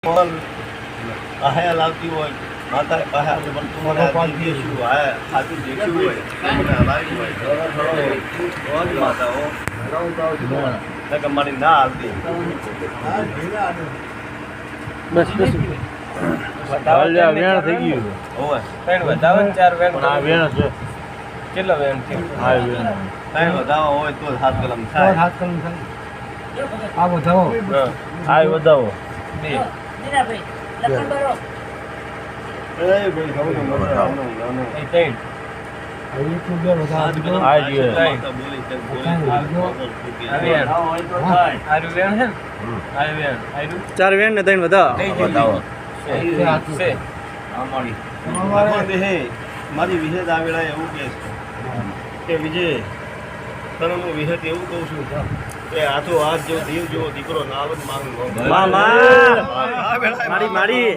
આયા લાવતી હોય માતા પાસે પણ તમારે આજી શું આયા સાચું દેખ્યું હોય મને હલાવી હોય થોડો માતા હો કે મારી ના આવતી બસ બસ બતાવલ જા વેણ થઈ ગયું હોય ત્રણ વધાવો ને ચાર વેણ પણ આ વેણ છે કેટલો વેણ છે આ વેણ ત્રણ વધાવો હોય તો 7 કલમ થાય હાથ કલમ થાય આ વધાવો આ વધાવો બે એ ભાઈ ખબર મજા આવનો એ ત્રણ અહીં તો બે વધાવો આ જે બોલી છે આરુ વેણ છે ને આરુ વેણ આરુ ચાર વેણ ને ત્રણ વધાવો બતાવો છે ભગવાન દેહે મારી વિહેદ આવેલા એવું કહે છે કે વિજય તને હું વિહેદ એવું કહું છું કે હાથો હાથ જેવો દેવ જેવો દીકરો ના આવે તો મારું મારી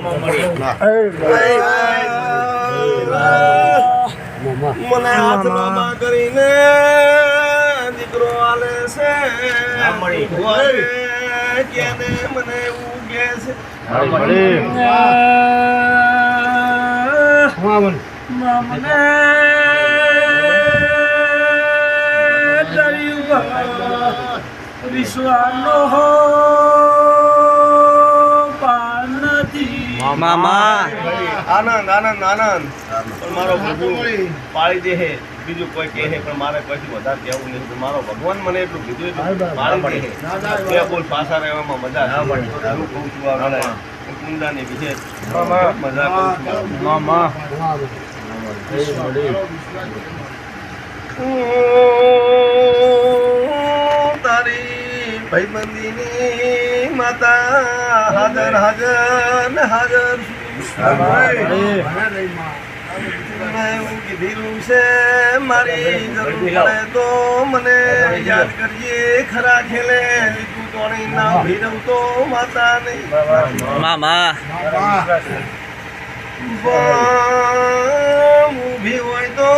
મને હાથમાં કરીને દીકરો આલે છે કેને મને એવું કહે છે મને વિશ્વાનો પાનથી મામા આનંદ આનંદ આનંદ પણ મારો પ્રભુ પાળી દે હે બીજું કોઈ કહે છે પણ મારે કશું વધારે કહેવું નહીં મારો ભગવાન મને એટલું કીધું એટલું પાળી દે બે બોલ પાછા રહેવામાં મજા ના પડે હું કહું છું આ કુંડાની વિશે મજા કરું છું મામા તારી ભાઈબંધીની માતા હાજર હાજર ને હાજર એવું કીધેલું છે મારી જરૂર પડે તો મને યાદ કરજે ખરા ખેલે લીધું તોણી ના ભીરવ તો માતા નહીં મામા ઊભી હોય તો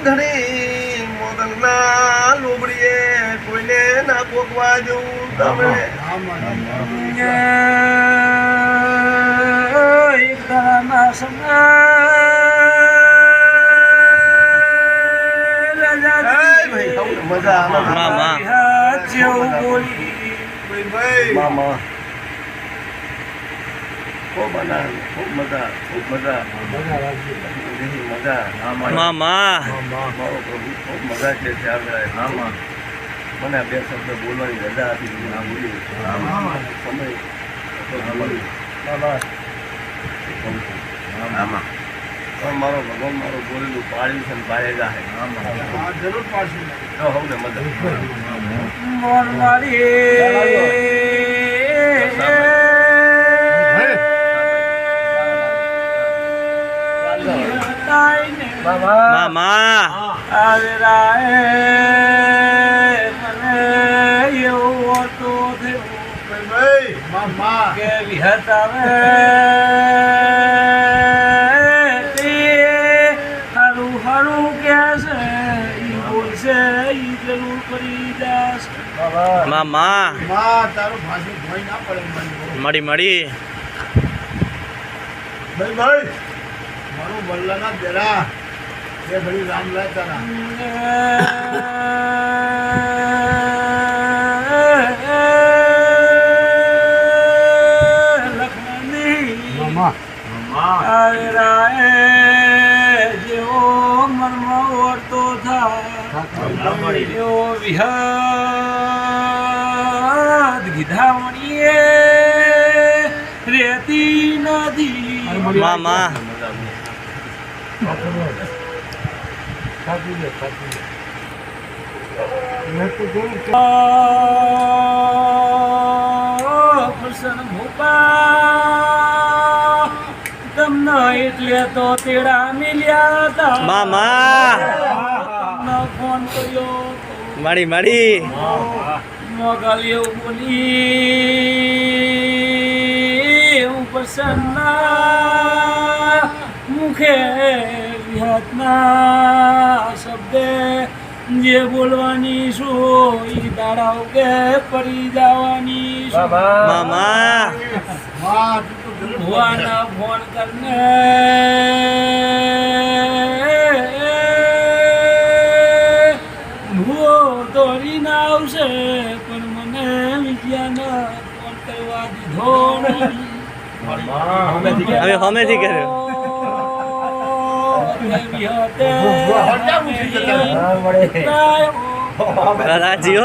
ઘણી મોદક ના લોબડીએ કોઈને ના પોકવા જવું તમે મજા મામા મામા ખૂબ આનંદ ખૂબ મજા મામા મારો પ્રભુ ખૂબ મજા છે ત્યાં મને આ બે શબ્દ બોલવાની રજા હતી ના બોલી સમય બોલી પણ મારો ભગવાન મારો બોલેલું પાડ્યું છે ને પાડેલા છે જરૂર પાડશું હવે મજા મામા આવે રાય મને એવું તો થયું કે વિહત આવે તે હારું હારું કે છે ઈ બોલશે ઈ જરૂર કરી જાશ મામા તારું ભાષણ ભોય ના પડે મળી ભાઈ મારું બલ્લાના દેરા એ ભરી રામ લાય તારા જેવો મનમાં ઓરતો થાય એવો વિહદ ગીધામણીએ રેતી નથી મામા પ્રસન્ન ભૂપા તમને એટલે તો તેડા મિલ્યા હતા મામા ફોન કર્યો મળી મોગલ એવું બોલી હું પ્રસન્ન મુખે વિહતના શબ્દે જે બોલવાની શું ઈ દાડા ઉગે પડી જવાની શું મામા ભુવાના ફોન કરને ભુવો દોડીને આવશે પણ મને વિજયાના ફોન કરવા દીધો નહીં. હવે હમેથી કર્યો. દેવી હોતે રાજીઓ